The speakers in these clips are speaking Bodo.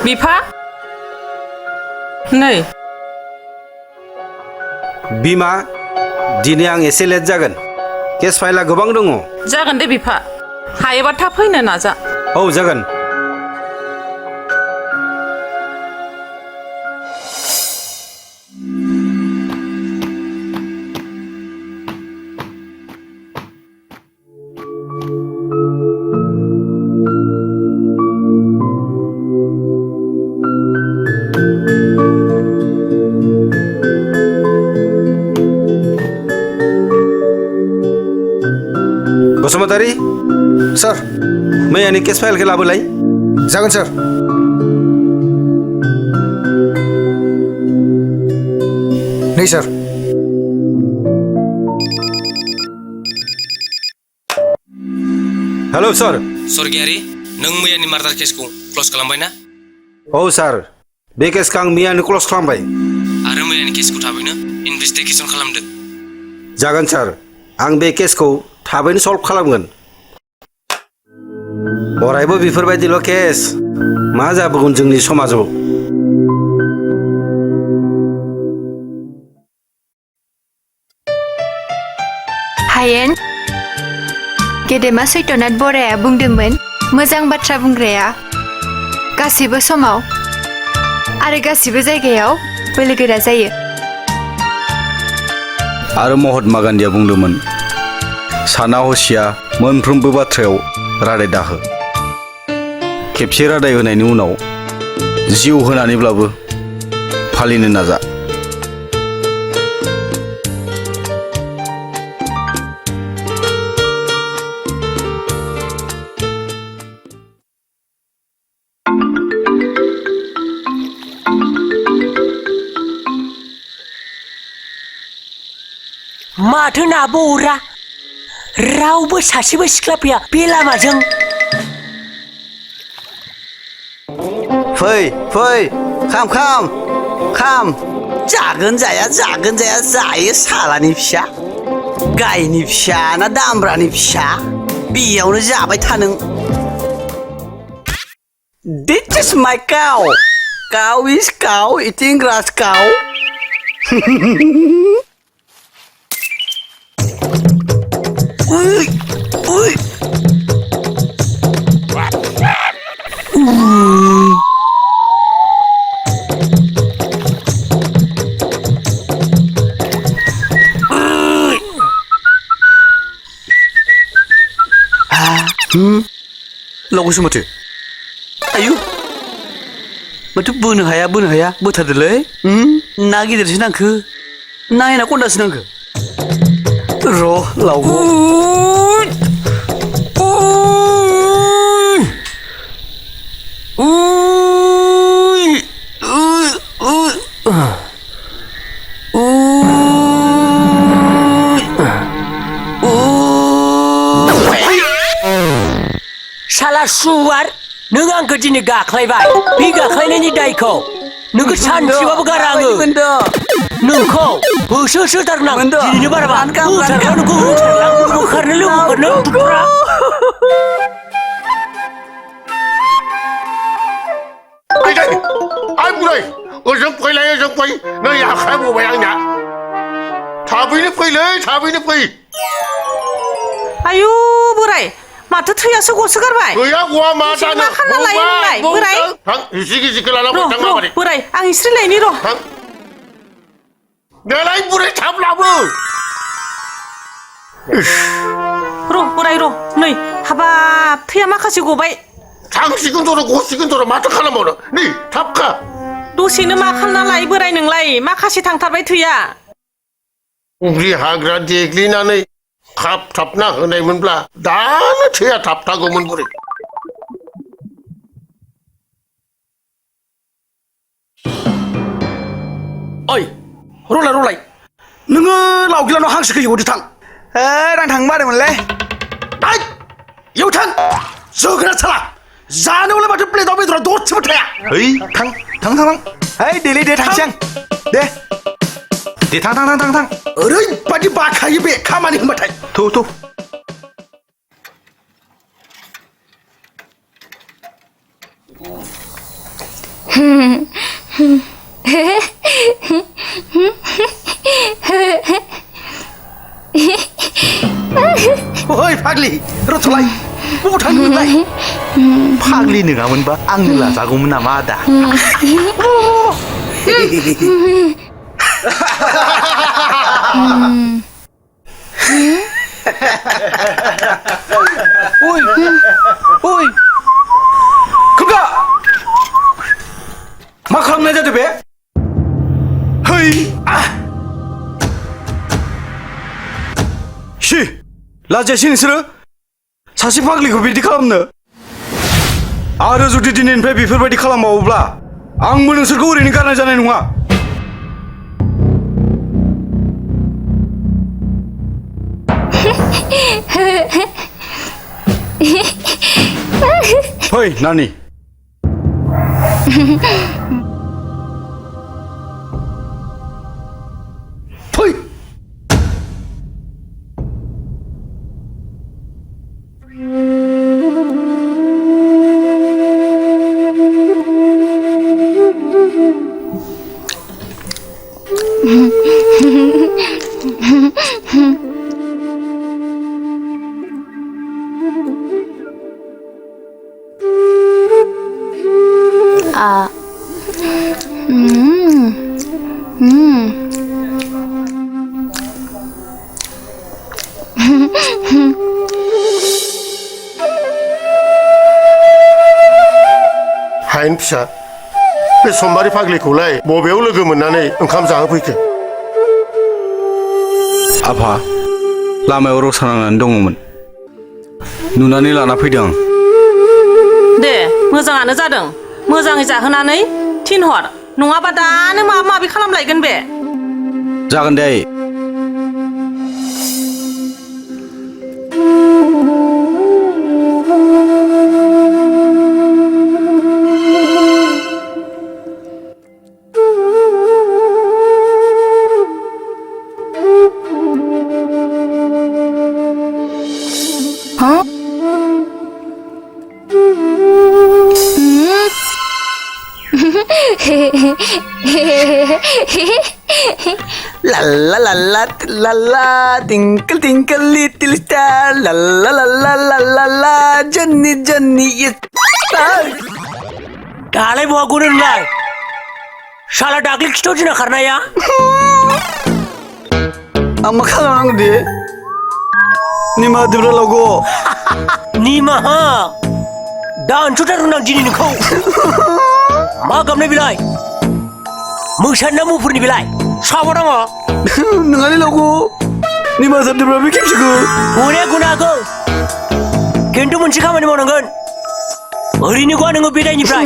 बिफा नै बिमा दिनै आं एसे लेट जागोन केस फाइलआ गोबां दङ जागोन दे बिफा हायोबा थाब फैनो नाजा औ जागोन बसुमतारी सर मैयानि केस फाइलखौ लाबोलाय जागोन सर नै सर हेलौ सर सरगियारि नों मैयानि मार्डार केसखौ क्ल'ज खालामबाय ना औ सार बे केसखौ आं मैयानो क्ल'ज खालामबाय आरो मैयानि केसखौ थाबैनो इनभेस्टिगेसन खालामदो जागोन सार आं बे केसखौ थाबैनो सल्भ खालामगोन अरायबो बेफोरबायदिल' केस मा जाबोगोन जोंनि समाजाव हायेन गेदेमा सैत्यनाथ बराया बुंदोंमोन मोजां बाथ्रा बुंग्राया गासिबो समाव आरो गासिबो जायगायाव बोलोगोरा जायो आरो महात्मा गान्धीया बुंदोंमोन साना हसिया मोनफ्रोमबो बाथ्रायाव रादाय दाहो खेबसे रादाय होनायनि उनाव जिउ होनानैब्लाबो फालिनो नाजा माथो नाबौरा रावबो सासेबो सिख्ला फैया बे लामाजों फै फै खाम खाम खाम जागोन जाया जायो सालानि फिसा गायनि फिसा ना दामब्रानि फिसा बेयावनो जाबाय था नों This is my cow. Cow is cow eating grass cow. Uy, uy. Langsung mati. Ayo. Mati bunuh haya bothadलै ना गिदिरसो नांखो ना एनाकन्दासो नांखो र' लावगौ साला सुवार नों आंखौ दिनै गाख्लायबाय बे गाख्लायनायनि दायखौ नोंखौ सानसेबाबो गारा आङो नोंखौ होसो होथारनां दिनैनो बाराबा होथारनां नोंखौ होथारनां बोखारनो लोगोफोरनो थुख्रा आइ बुरै ओजों फैलाय ओजों फै नै आखाइ बबाय आंना थाबैनो फै आयु बोराय माथो थैयासो गसो गारबाय गैया गवा मा जानो मा खालामना लायो नोंलाय बोराय थां हिसिखौ लाना फै थां माबारै बोराय आं हिस्रि लायनि र' थां देलाय बुरै थाब लाबो बोराय र' नै हाबाब थैया माखासे गबाय थांसिगोन र' गसिगोन र' माथो खालामबावनो नै थाब खा दसेनो मा खालामना लायो बोराय नोंलाय माखासे थांथारबाय थैया उग्रि हाग्रा देग्लिनानै थाबना होनायमोनब्ला दानो थैया थाबथागौमोन बुरै ओइ रलाय नोङो लावगिलानाव हांसोखौ एवदो थां आं थांनो बादोंमोनलै एव थां जोगोना साला जानोलाय माथो प्लेटआव बेदरा दसेबो थाया ओइ थां ओइ देलै दे थांसै आं दे थां ओरैबादि बाखायो बे खामानि होनबाथाय थौ ओइ फाग्लि रथलाय बबाव थांनो नोंलाय फाग्लि नङामोनबा आंनो लाजागौमोन नामा आदा ओइ ओइ खोबगा मा खालामनाय जादों बे है शी लाजियासै नोंसोरो सासे फाग्लिखौ बिदि खालामनो आरो जुदि दिनैनिफ्राय बेफोरबायदि खालामबावोब्ला आंबो नोंसोरखौ ओरैनो गारनाय जानाय नङा फै नानि फै हायेन फिसा बे सम्बारि फाग्लिखौलाय बबेयाव लोगो मोननानै ओंखाम जाहोफैखो आफा लामायाव रसा नांनानै दङमोन नुनानै लाना फैदों आं दे मोजाङानो जादों मोजाङै जाहोनानै थिनहर नङाबा दानो माबा माबि खालामलायगोन बे जागोन दे आइ La la la la la la tinkle tinkle little star la la la la la la la Johnny Johnny is star दालाय बहा गुनो नोंलाय शाला दाख्लै खिथावदिना खारनाया आं मा खालामनांगौ दे निमाहा होदोब्रा लावग' निमाहा दानस'थारगोन आं दिनै नोंखौ मा गाबनाय बिलाय मोसानि ना मुफुरनि बिलाय साबा दङ नङालै लावग' निमाहा होदोब्रा बे खेबसेखौ गनाया गुनो हागौ खिन्थु मोनसे खामानि मावनांगोन ओरैनो गवा नोङो बे दायनिफ्राय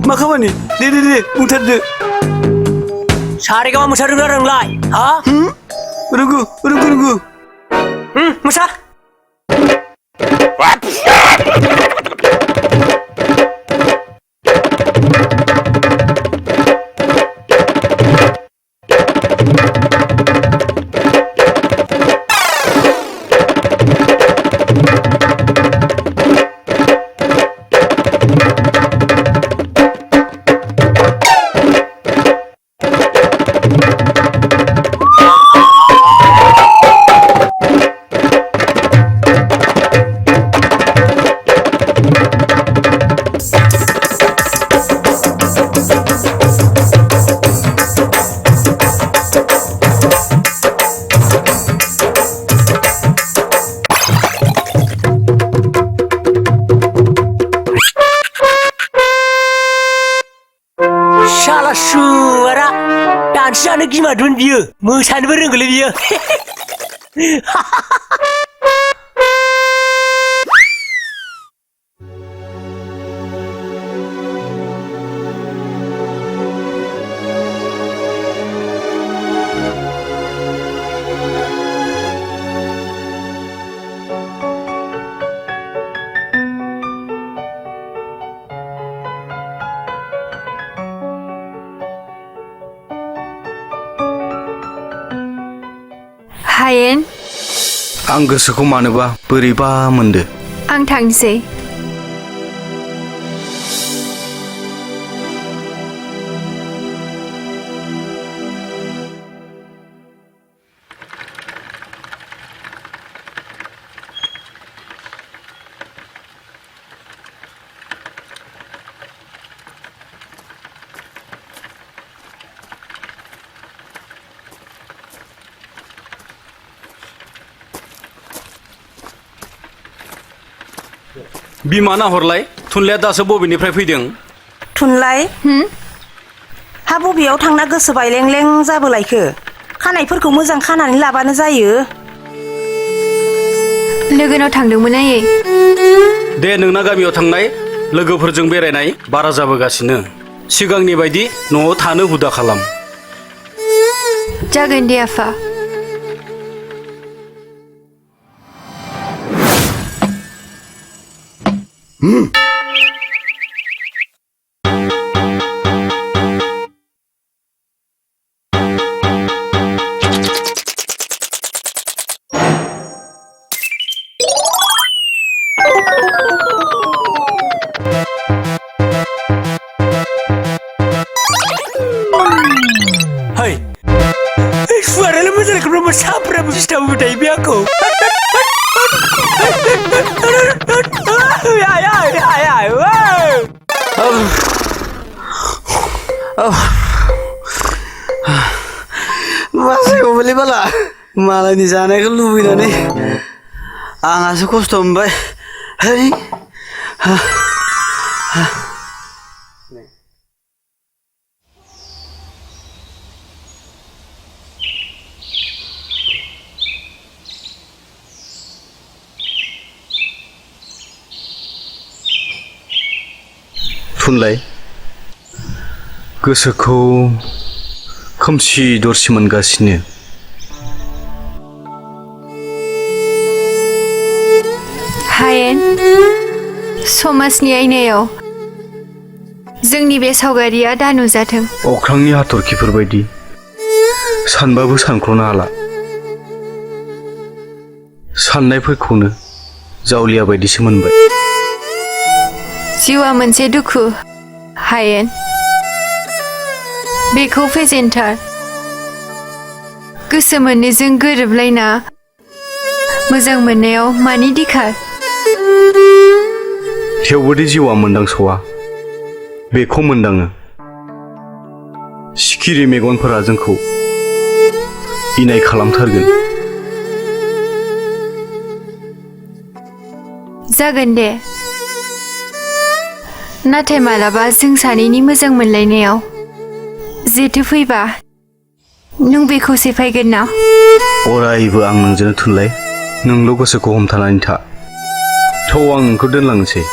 मा खामानि दे दे दे बुंथारदो सारेगामा मोसानो रोंगोना रोंलाय हा रोंगौ रोंगौ रोंगौ मोसा शाला सुवारा डान्स जानो गिमादोंमोन बियो मोसानोबो रोंगौलै बियो हायेन आं गोसोखौ मानोबा बोरैबा मोनदो आं थांसै बिमा नाहरलाय थुनलाइया दासो बबेनिफ्राय फैदों थुनलाइ हा बबेयाव थांना गोसो बायलेंलें जाबोलायखो खानायफोरखौ मोजां खानानै लाबानो जायो लोगोनाव थांदोंमोन आयै दे नोंना गामियाव थांनाय लोगोफोरजों बेरायनाय बारा जाबोगासिनो सिगांनि बायदि न'आव थानो हुदा खालाम जागोन दे आफा Hai, suaranya macam kenapa sapra mesti tahu betul ibu aku. मासेखौ बोलै बाला मालायनि जानायखौ लुबैनानै आंहासो खस्थ' मोनबाय है थुनलाइ गोसोखौ खोमसि दरसि मोनगासिनो हायेन समाजनि आयनायाव जोंनि बे सावगारिया दा नुजाथों अख्रांनि हाथरखिफोर बायदि सानबाबो सानख्र'नो हाला साननायफोरखौनो जावलिया बायदिसो मोनबाय जिउआ मोनसे दुखु हायेन बेखौ फेजेनथार गोसो मोननैजों गोरोबलायना मोजां मोननायाव मानि दिखार थेवबोदि जिउआ मोनदांस'आ बेखौ मोनदाङो सिखिरि मेगनफोरा जोंखौ इनाय खालामथारगोन जागोन दे नाथाय मालाबा जों सानैनि मोजां मोनलायनायाव जेथो फैबा नों बेखौ सेफायगोन ना अरायबो आं नोंजोंनो थुनलाइ नोंल' गोसोखौ हमथानानै था थौ आं नोंखौ दोनलांनोसै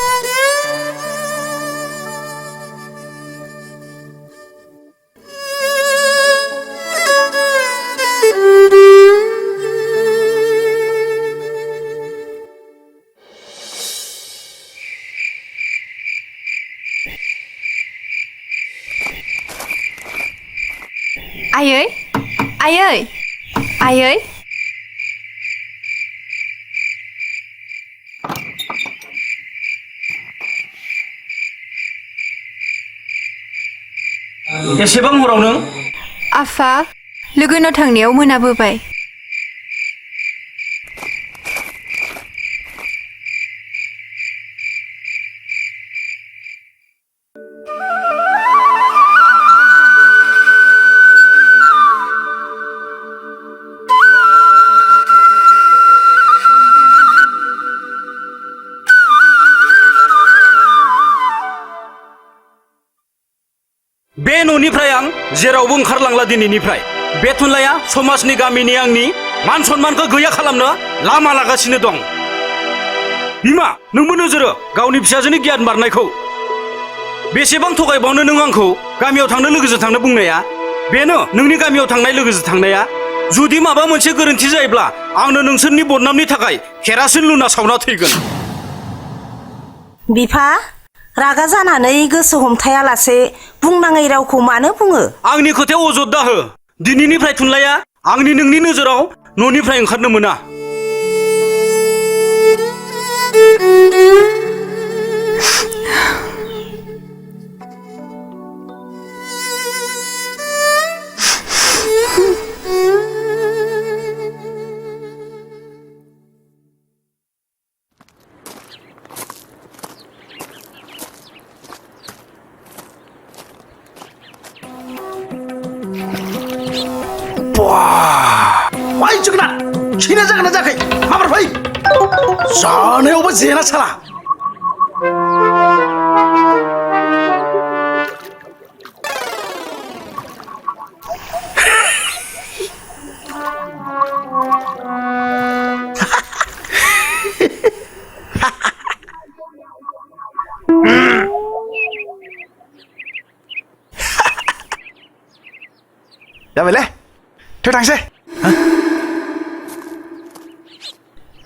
आयै आयै आयै एसेबां हराव नों आफा लोगोनाव थांनायाव मोनाबोबाय बे न'निफ्राय आं जेरावबो ओंखारलांला दिनैनिफ्राय बे थुनलाइया समाजनि गामिनि आंनि मान सन्मानखौ गैया खालामनो लामा लागासिनो दं बिमा नोंबो नोजोरो गावनि फिसाजोनि गियान बारनायखौ बेसेबां थगायबावनो नों आंखौ गामियाव थांनो लोगोजों थांनो बुंनाया बेनो नोंनि गामियाव थांनाय लोगोजों थांनाया जुदि माबा मोनसे गोरोन्थि जायोब्ला आंनो नोंसोरनि बदनामनि थाखाय केरासिन लुना सावना थैगोन बिफा रागा जानानै गोसो हमथायालासे बुंनाङै रावखौ मानो बुङो आंनि खोथायाव अजद दाहो दिनैनिफ्राय थुनलाइया आंनि नोंनि नोजोराव न'निफ्राय ओंखारनो मोना वाइ जोगोनार खिनाय जागोन ना जायाखै माबार फै जानायावबो जेना साला जाबायलै थो थांसै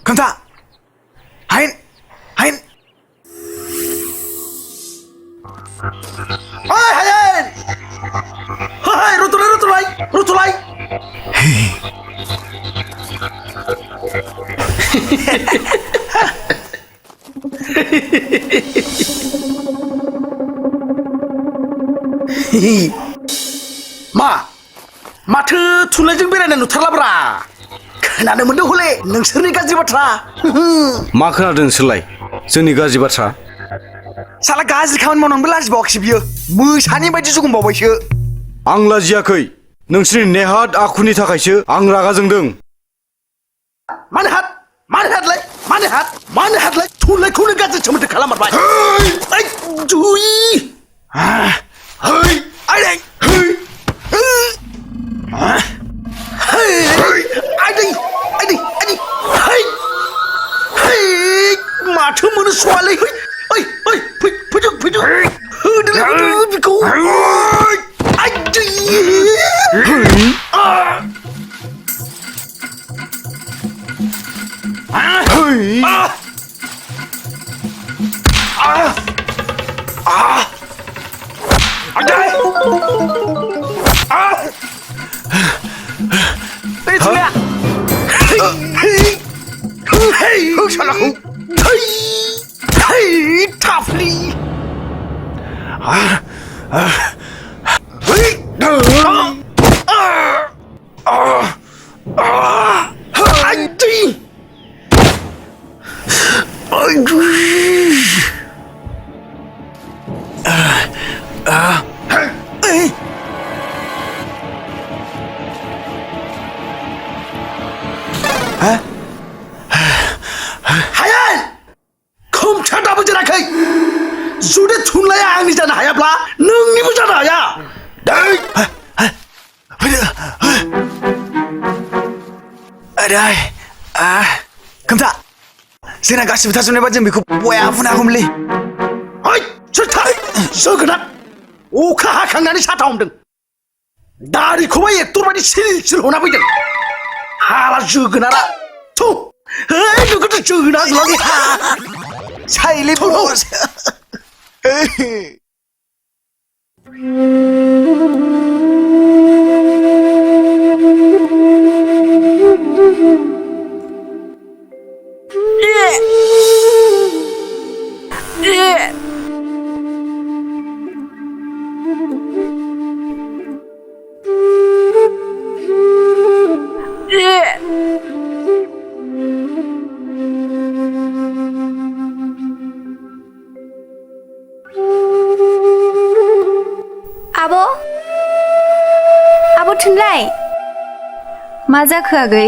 खोन्था हाइन हाइन ओइ हाइन हाय रुथुलाय माथो थुनलाइजों बेरायनाय नुथारलाब्रा खोनानो मोनदों हले नोंसोरनि गाज्रि बाथ्रा मा खोनादों नोंसोरलाय जोंनि गाज्रि बाथ्रा साला गाज्रि खामानि मावनानैबो लाजिबावाखैसै बियो मोसानि बायदि जुगुमबावबायसो आं लाजियाखै नोंसोरनि नेहाद आखुनि थाखायसो आं रागा जोंदों मानो हादलाय थुनलाइखौनो गाज्रि सोमोन्दो खालामहरबाय माथो मोनो सवालै फैदो होदोलाय बेखौ थाफ्लि खोमथा दाबो जेनाखै जुदि थुनलाइया आंनि जानो हायाब्ला नोंनिबो जानो हाया खोमथा जोंना गासिबो थाजोबनायबा जों बेखौ बया बुंनो हागौमोनलै जोगोनार अखा हाखांनानै साथा हमदों दारिखौबा एक्टर बायदि सिल हना फैदों हाला जोगोनारा थु नोंखौथ' जोगोनार साइले बस आब' थुनलाइ मा जाखो आगै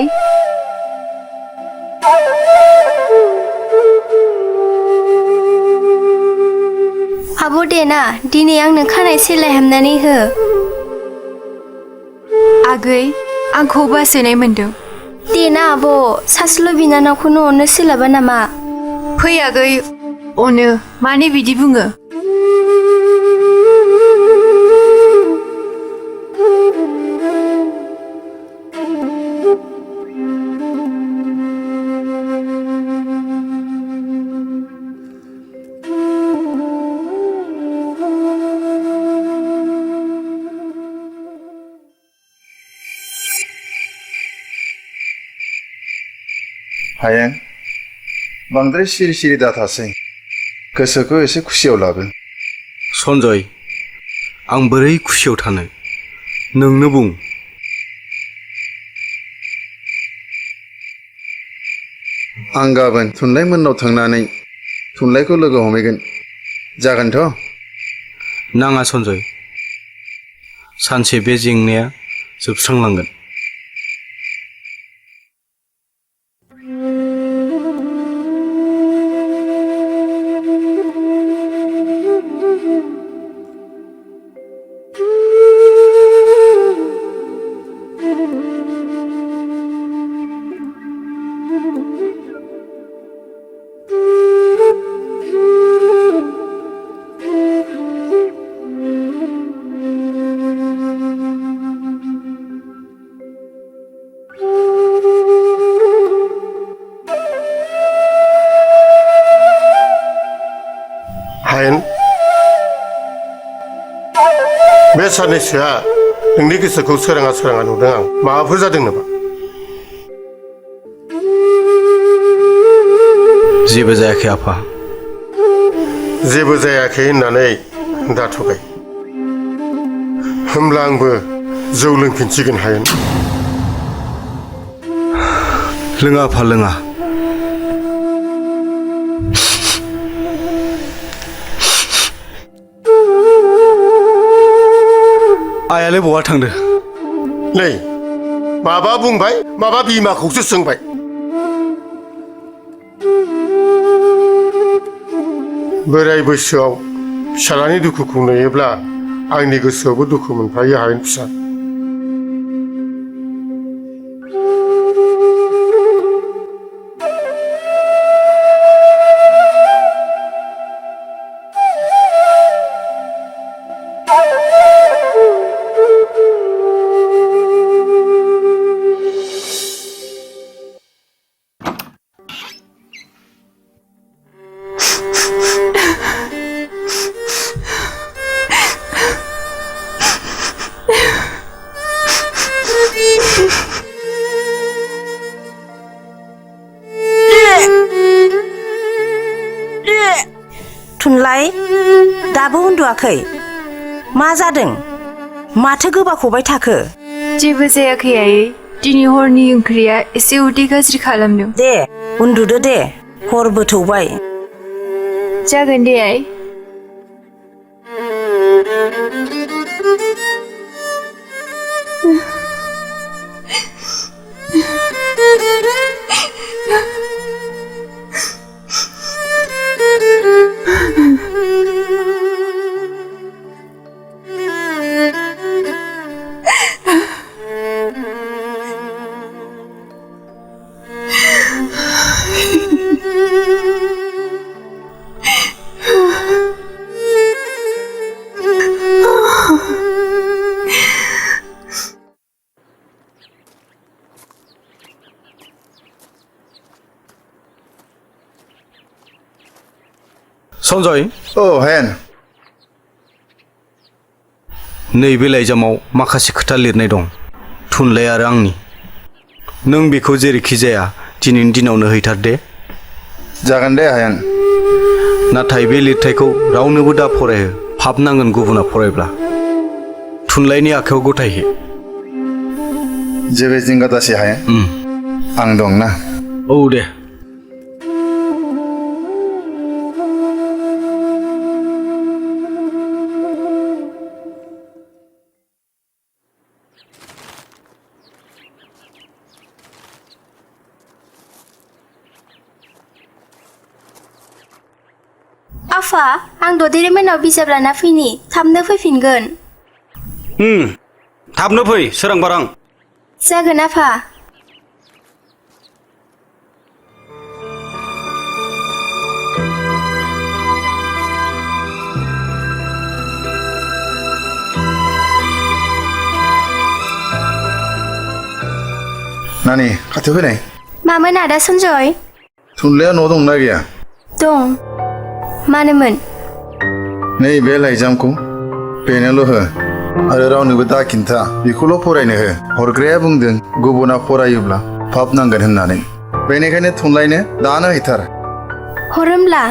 आब' देना दिनै आंनो खानाय सेलायहामनानै हो आगै आंखौ बासोनाय मोनदों देना आब' सासेल' बिनानावखौनो अननो सोलाबा नामा फै आगै अनो मानो बिदि बुङो हायेन बांद्राय सिरि सिरि दाथासै गोसोखौ एसे खुसियाव लाबो सन्जय आं बोरै खुसियाव थानो नोंनो बुं आं गाबोन थुनलाइ मोननाव थांनानै थुनलाइखौ लोगो हमहैगोन जागोनथ' नाङा सन्जय सानसे बे जेंनाया जोबस्रांलांगोन हायेन बे साननैसोआ नोंनि गोसोखौ सोराङा सोराङा नुदों आं माबाफोर जादों नामा जेबो जायाखै आफा जेबो जायाखै होननानै दाथ'बाय होमब्ला आंबो जौ लोंफिनसिगोन हायेन लोङा आफा लोङा आयालाय बहा थांदो नै माबा बुंबाय माबा बिमाखौसो सोंबाय बोराय बैसोआव फिसालानि दुखुखौ नुयोब्ला आंनि गोसोआवबो दुखु मोनफायो हायेन फिसा थुनलाइ दाबो उन्दुआखै मा जादों माथो गोबाखौबाय थाखो जेबो जायाखै आयै दिनै हरनि ओंख्रिया एसे उदै गाज्रि खालामदों दे उन्दुदो दे हरबो थौबाय जागोन दे आइ सन्जय औ हायेन नैबे लाइजामाव माखासे खोथा लिरनाय दं थुनलाइ आरो आंनि नों बेखौ जेरैखि जाया दिनैनि दिनावनो हैथार दे जागोन दे हायेन नाथाय बे लिरथायखौ रावनोबो दा फरायहो फाब नांगोन गुबुना फरायब्ला थुनलाइनि आखायाव गथायहो जेबो जिंगा दासि हायेन आं दं ना औ दे आफा आं ददेरे मोनाव बिजाब लाना फैनि थाबनो फैफिनगोन थाबनो फै सोरां बारां जागोन आफा नानि खाथियाव फैनाय मामोन आदा सन्जय थुनलाइया न' दंना गैया दं मानोमोन नै बे लाइजामखौ बेनोल' हो आरो रावनोबो दा खिन्था बेखौल' फरायनो हो हरग्राया बुंदों गुबुना फरायोब्ला फाब नांगोन होननानै बेनिखायनो थुनलाइनो दानो हैथार हरोमब्ला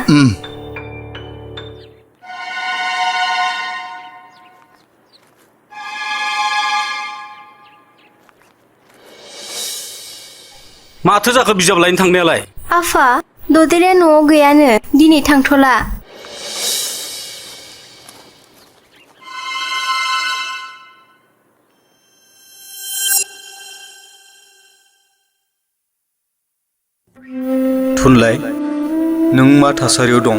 माथो जाखो बिजाब लायनो थांनायालाय आफा ददेरे न'आव गैयानो दिनै थांथ'ला थुनलाइ नों मा थासारियाव दं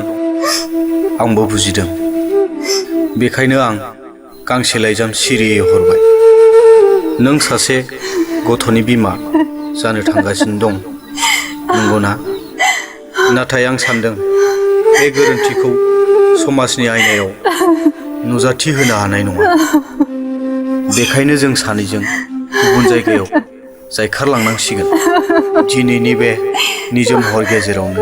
आंबो बुजिदों बेखायनो आं गांसे लाइजाम सिरियै हरबाय नों सासे गथ'नि बिमा जानो थांगासिनो दं नंगौना नाथाय आं सान्दों बे गोरोन्थिखौ समाजनि आयनायाव नुजाथि होनो हानाय नङा बेखायनो जों सानैजों गुबुन जायगायाव जायखारलांनांसिगोन दिनैनि बे निजोम हर गेजेरावनो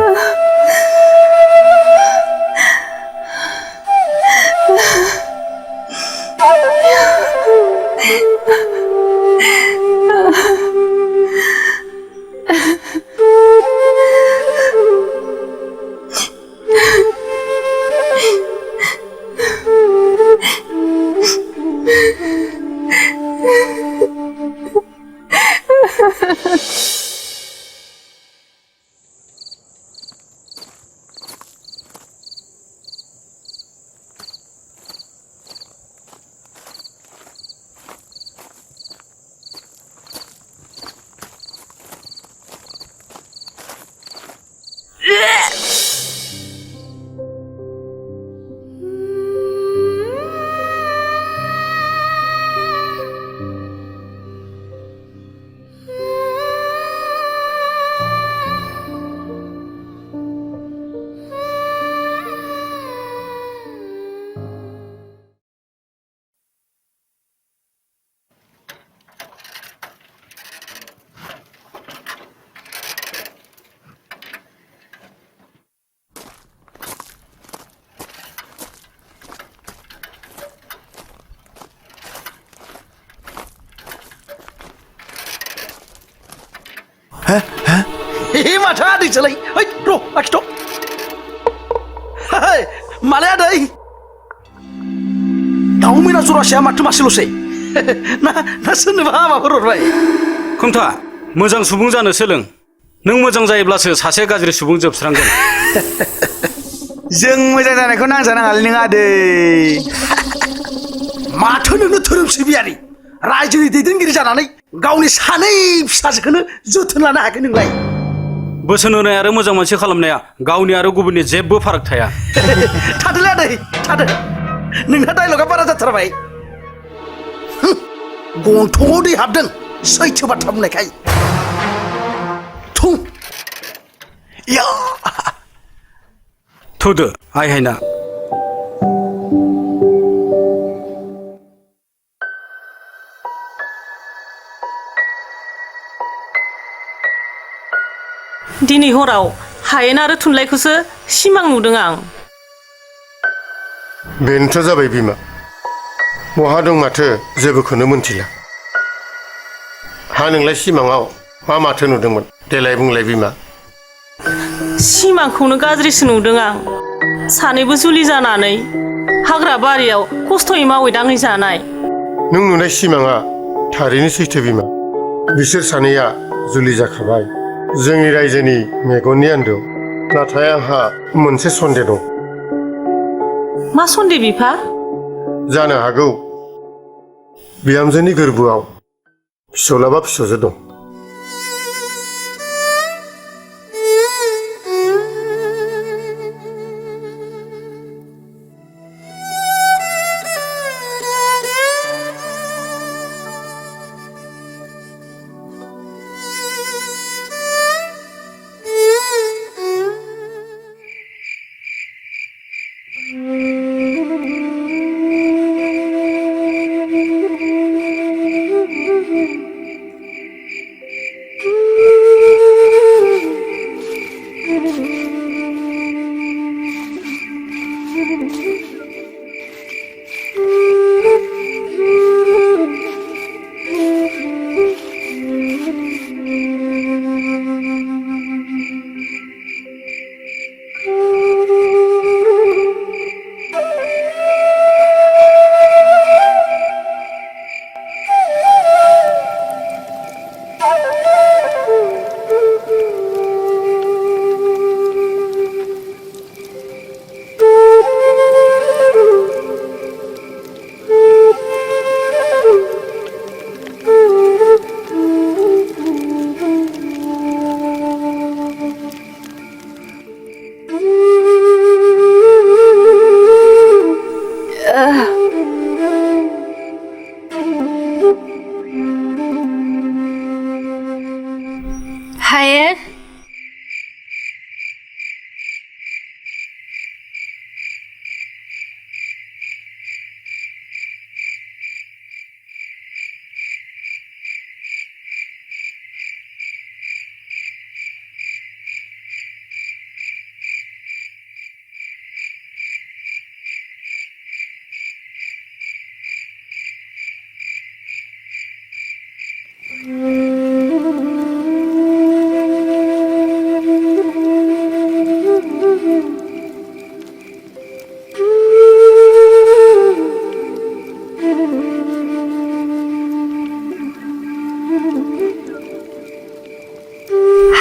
माथो आदैसोलाय ओइ र' लाखिथ' मालाय आदै दाउ मैना जरासेया माथो मासेल'सै ना सोरनोबा हाबाफोर हरबाय खोमथा मोजां सुबुं जानो सोलों नों मोजां जायोब्लासो सासे गाज्रि सुबुं जोबस्रांगोन जों मोजां जानायखौ नांजानाङालै नों आदै माथो नोंनो धोरोम सिबियारि रायजोनि दैदेनगिरि जानानै गावनि सानै फिसाजोखौनो जोथोन लानो हायाखै नोंलाय बोसोन होनाय आरो मोजां मानसि खालामनाया गावनि आरो गुबुननि जेबो फाराग थाया थादोलै आदै थादो नोंना डायलगा बारा जाथारबाय गन्थङाव दै हाबदों सैथो बाथ्रा बुंनायखाय थु या थुदो आइ हायना दिनै हराव हायेन आरो थुनलाइखौसो सिमां नुदों आं बेनोथ' जाबाय बिमा बहा दं माथो जेबोखौनो मोनथिला हा नोंलाय सिमाङाव मा माथो नुदोंमोन देलाय बुंलाय बिमा सिमांखौनो गाज्रिसो नुदों आं सानैबो जुलि जानानै हाग्रा बारियाव खस्थ'यै मावै दाङै जानाय नों नुनाय सिमाङा थारैनो सैथो बिमा बिसोर सानैया जुलि जाखाबाय जोंनि रायजोनि मेगननि आन्दोआव नाथाय आंहा मोनसे सन्देह दं मा सन्देह बिफा जानो हागौ बिहामजोनि गोरबोआव फिसौला बा फिसौजो दं हायेन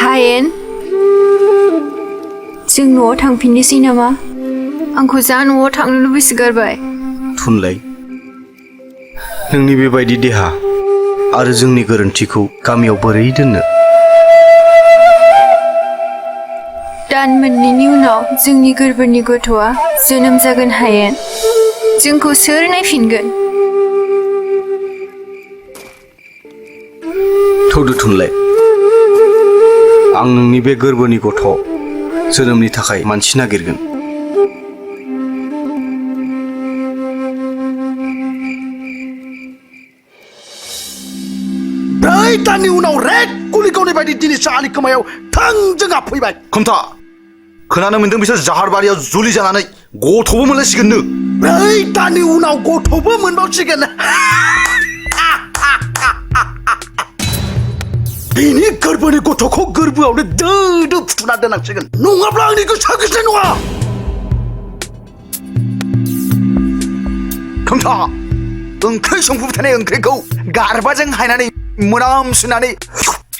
हायेन जों न'आव थांफिननोसै नामा आंखौ जा न'आव थांनो लुबैसोगारबाय थुनलाइ नोंनि बेबायदि देहा आरो जोंनि गोरोन्थिखौ गामियाव बोरै दोननो दान मोननैनि उनाव जोंनि गोरबोनि गथ'आ जोनोम जागोन हायेन जोंखौ सोर नायफिनगोन थौदो थुनलाइ आं नोंनि बे गोरबोनि गथ' जोनोमनि थाखाय मानसि नागिरगोन ब्रै दाननि उनाव रेड गुलि गावनाय बायदि दिनै साहानि खोमायाव थोंजों फैबाय खोमथा खोनानो मोन्दों बिसोर जाहारबारियाव जुलि जानानै गथ'बो मोनलायसिगोननो ब्रै दाननि उनाव गथ'बो मोनबावसिगोन बिनि गोरबोनि गथ'खौ गोरबोआवनो दो फुथुना दोननांसिगोन नङाब्ला आंनि गोसोआ गोजोननाय नङा खोमथा ओंख्रि संफुबाय थानाय ओंख्रिखौ गारबाजों हायनानै मोनामसुनानै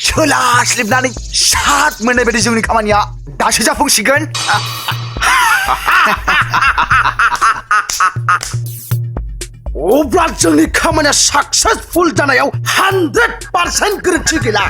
सोलास्लिबनानै साद मोननाय बायदि जोंनि खामानिया दासो जाफुंसिगोन अब्ला जोंनि खामानिया साक्सेसफुल जानायाव 100% गोरोन्थि गैला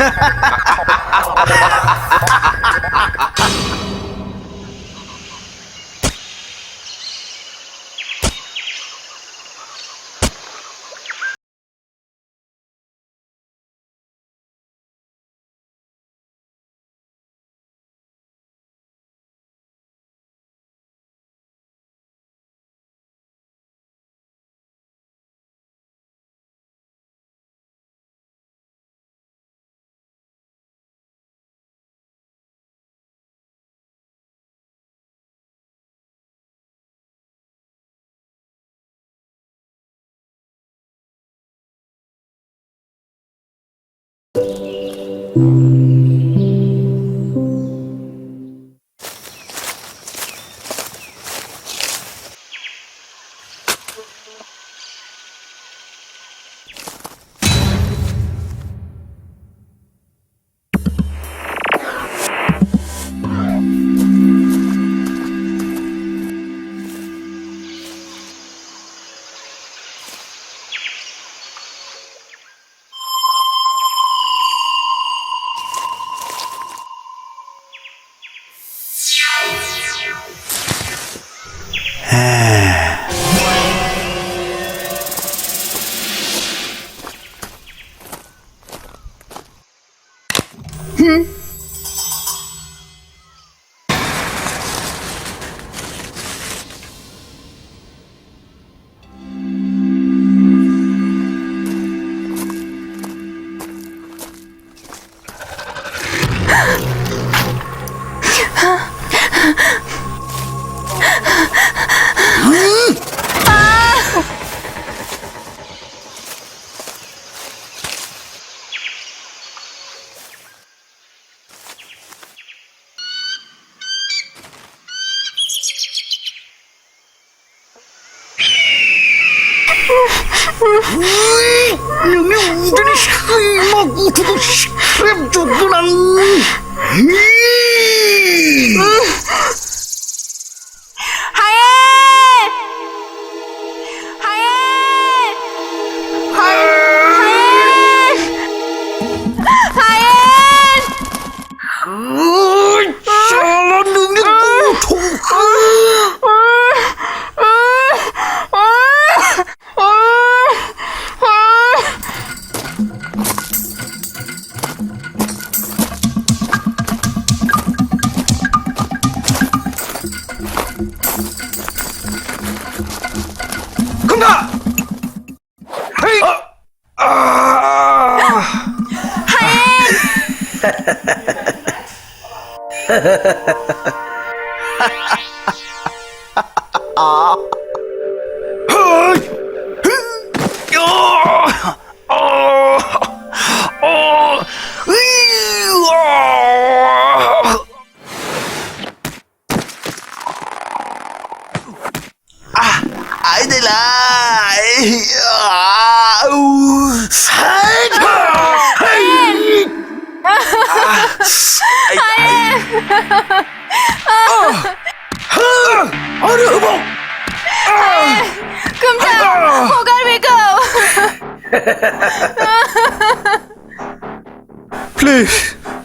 नोंनि उदैनि सैमा गथ'खौ सिख्रेबजोबगोन आं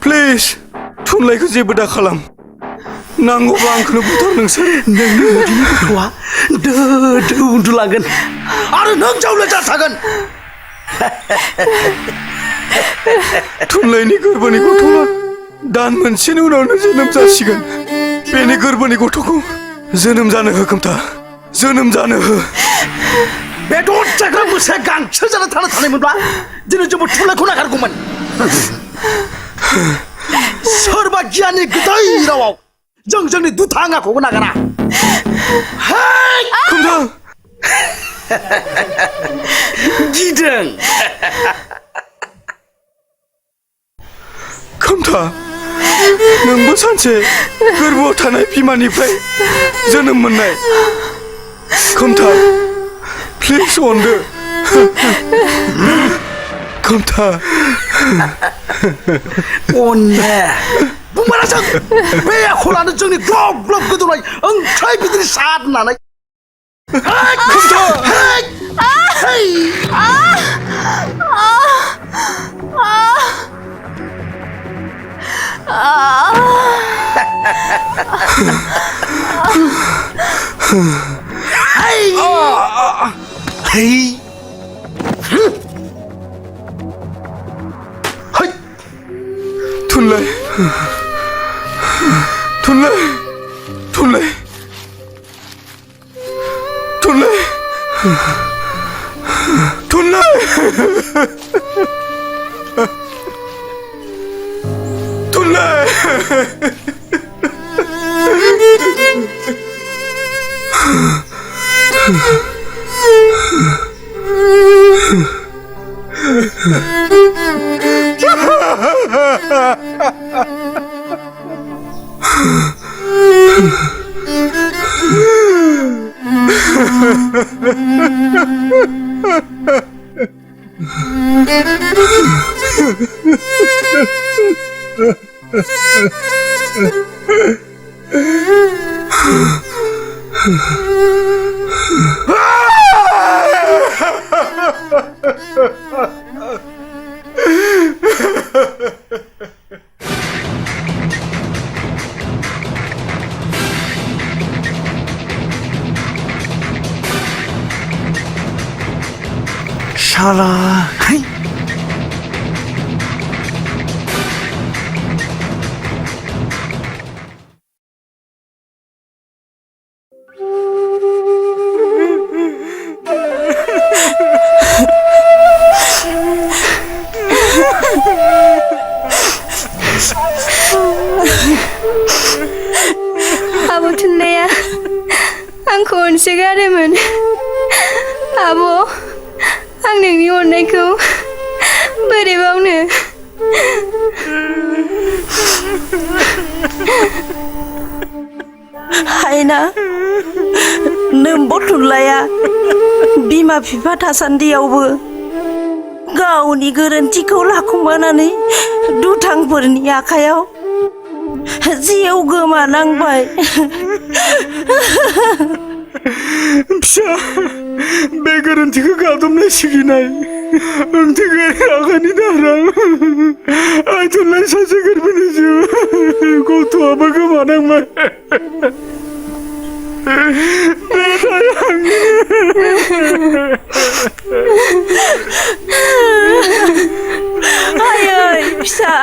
प्लिज थुनलाइखौ जेबो दा खालाम नांगौब्ला आंखौनो बुथार नोंसोर नोंनि उदैनि गथ'आ दो उन्दुलांगोन आरो नों जावले जाथागोन थुनलाइनि गोरबोनि गथ'आ दान मोनसेनि उनावनो जोनोम जासिगोन बेनि गोरबोनि गथ'खौ जोनोम जानो हो खोमथा जोनोम जानो हो बेदर जाग्रा मोसाया गांसो जाना थानायमोनब्ला दिनै जोंबो थुनलाइखौ नागारगौमोन सोरबा गियाननि गोदै रावाव जों जोंनि दुथाङाखौ नागारा खोमथा गिदों खोमथा नोंबो सानसे गोरबोआव थानाय बिमानिफ्राय जोनोम मोननाय खोमथा प्लिज अनदो खोमथा अननो बुंबारा जों बे आखलानो जोंनि ग्लब ग्लब गोदौनाय ओंख्रै बिदिनो साद होननानै खोमथा थुनलाइ थुनलाइ थुनलाइ थुनलाइ थुनलाइ थुनलाइ शाला आब' थुनलाइया आंखौ अनसोगारोमोन आब' आं नोंनि अननायखौ बोरै बावनो हायना नोंबो थुनलाइया बिमा बिफा थासान्दियावबो गावनि गोरोन्थिखौ लाखुमानानै दुथांफोरनि आखायाव जिउ गोमानांबाय फिसा बे गोरोन्थिखौ गादबनाय सिगिनाय ओंथि गैयै आखाइनि दारां आइ थुनलाइ सासे गोरबोनि जिउ गथ'आबो गोमानांबाय आयै फिसा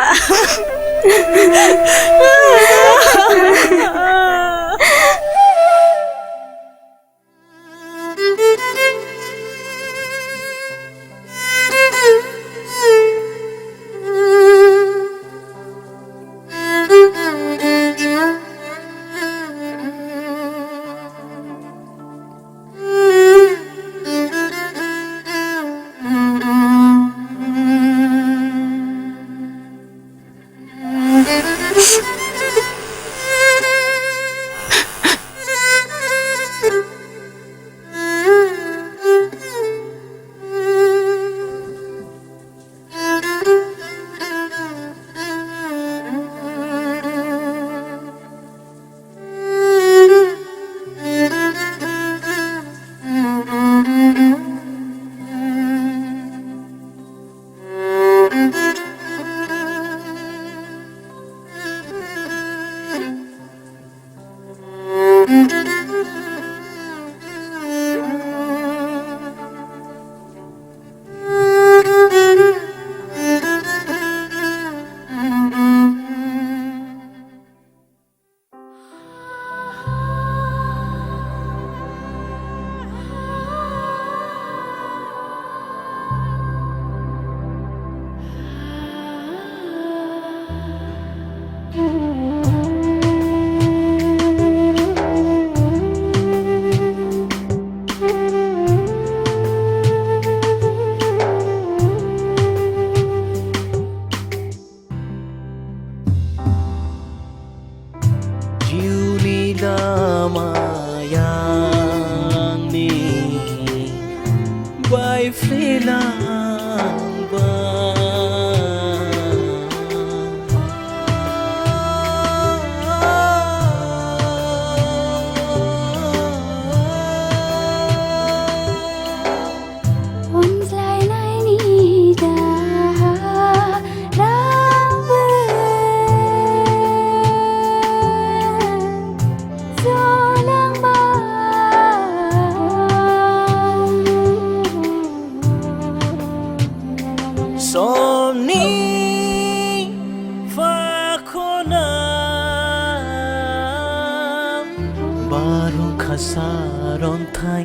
बारहुंखा सारन्थाइ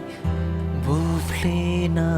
बुफ्लेनायजों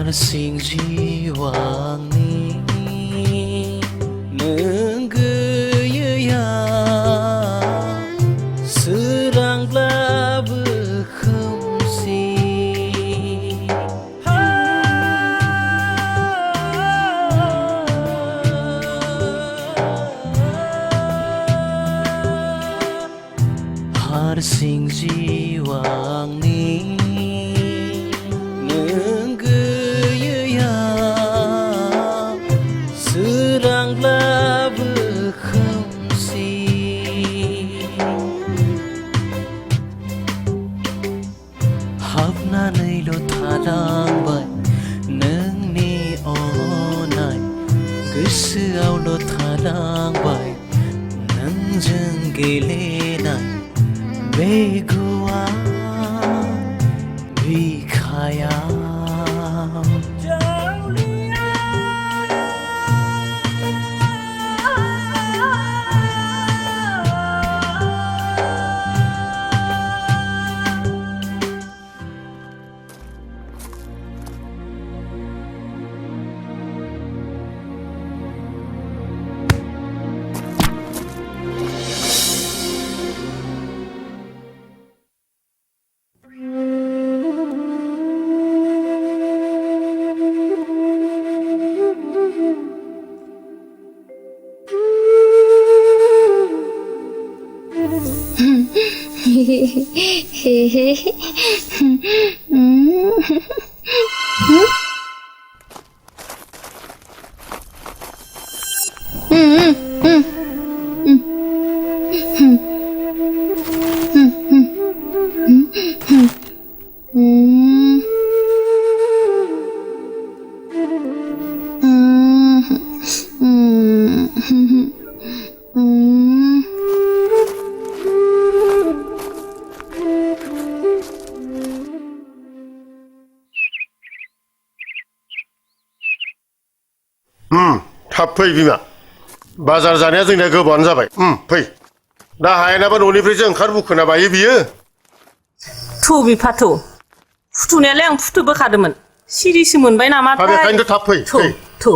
हारसिं जिउआंनि नों गैयैया सोरांब्लाबो खोमसि हारसिं जिउआंनि सोरांब्लाबो खोमसि हाबनानैल' थालांबाय नोंनि अननाय गोसोआवल' थालांबाय नोंजों गेलेनाय बे गुवार बिखायाव थाब फै बिमा बाजार जानाया जोंना गोबावानो जाबाय फै दा हायानाबा न'निफ्रायसो ओंखारबोखोना बायो बियो थु बिफाथु फुथुनायालाय आं फुथुबोखादोंमोन सिरिसो मोनबाय नामाथाय बेखायनोथ' थाब फै थु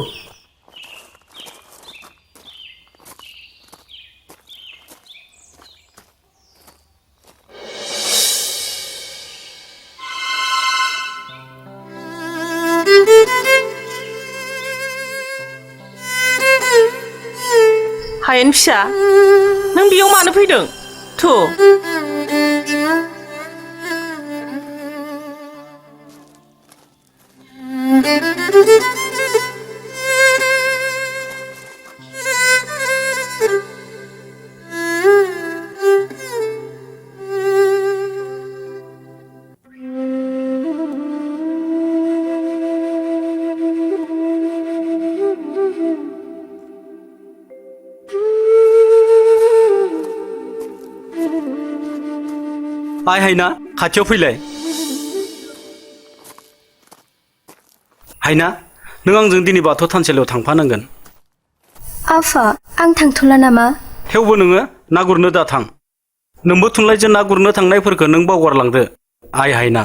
हायेन फिसा नों बेयाव मानो फैदों थु आइ हायना खाथियाव फैलाय हायना नों आंजों दिनै बाथौ थानसालियाव थांफानांगोन आफा आं थांथ'ला नामा थेवबो नोङो ना गुरनो दा थां नोंबो थुनलाइजों ना गुरनो थांनायफोरखौ नों बावगारलांदो आइ हायना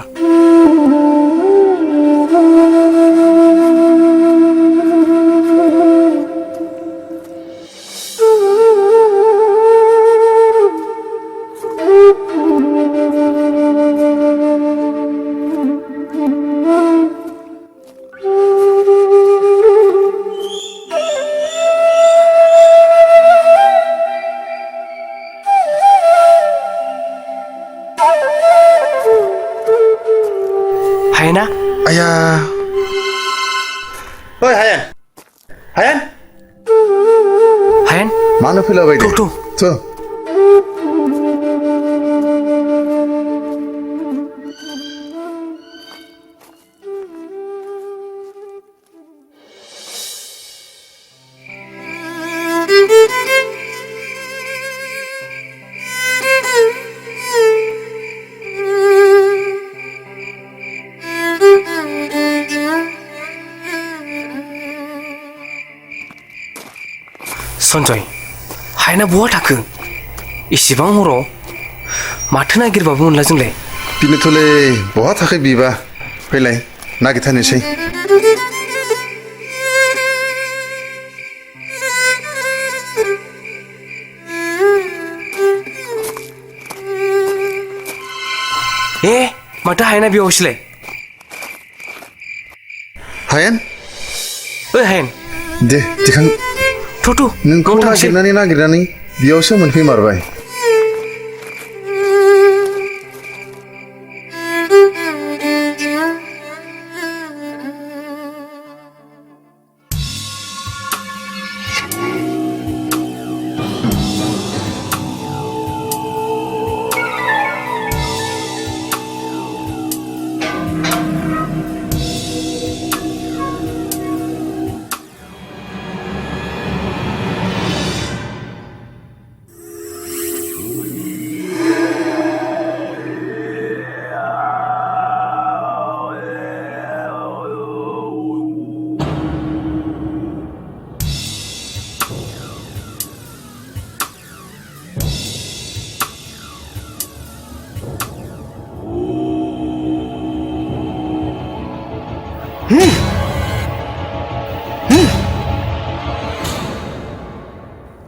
हायना आया ओइ हायेन हायेन हायेन मानो फैलाबाय दे थु सन्जय हायना बहा थाखो इसेबां हराव माथो नागिरबाबो मोनला जोंलाय बिनोथ'लै बहा थाखै बिबा फैलाय नागिरथारनोसै ए माथो हायना बेयावसोलाय हायेन ओइ हायेन दे दिखां थु नोंखौ नागिरनानै बेयावसो मोनफैमारबाय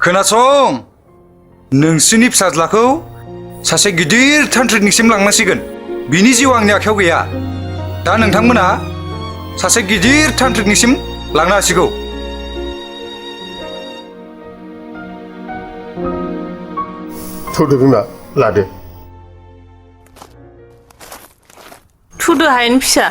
खोनासं नोंसोरनि फिसाज्लाखौ सासे गिदिर तान्त्रिकनिसिम लांनांसिगोन बिनि जिउ आंनि आखायाव गैया दा नोंथांमोना सासे गिदिर तान्त्रिकनिसिम लांनो हासिगौ थौदो बिमा लादो थुदो हायेन फिसा